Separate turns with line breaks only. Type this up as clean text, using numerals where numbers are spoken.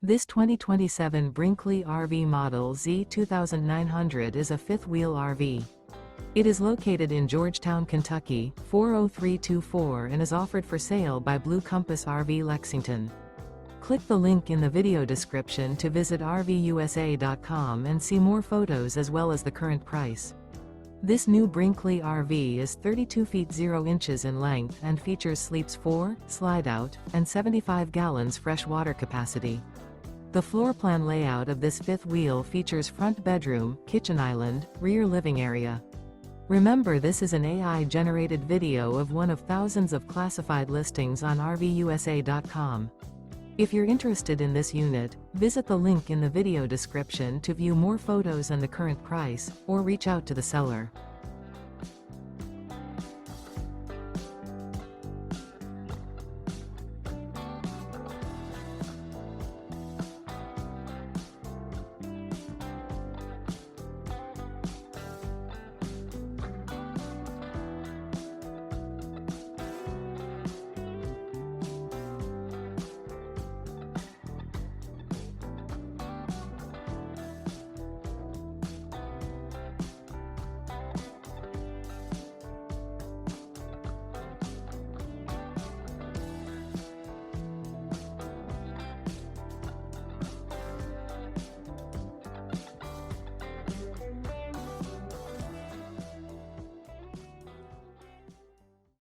This 2027 Brinkley RV Model Z 2900 is a fifth-wheel RV. It is located in Georgetown, Kentucky, 40324 and is offered for sale by Blue Compass RV Lexington. Click the link in the video description to visit RVUSA.com and see more photos as well as the current price. This new Brinkley RV is 32 feet 0 inches in length and features sleeps 4, slide-out, and 75 gallons fresh water capacity. The floor plan layout of this fifth wheel features front bedroom, kitchen island, rear living area. Remember, this is an AI-generated video of one of thousands of classified listings on RVUSA.com. If you're interested in this unit, visit the link in the video description to view more photos and the current price, or reach out to the seller.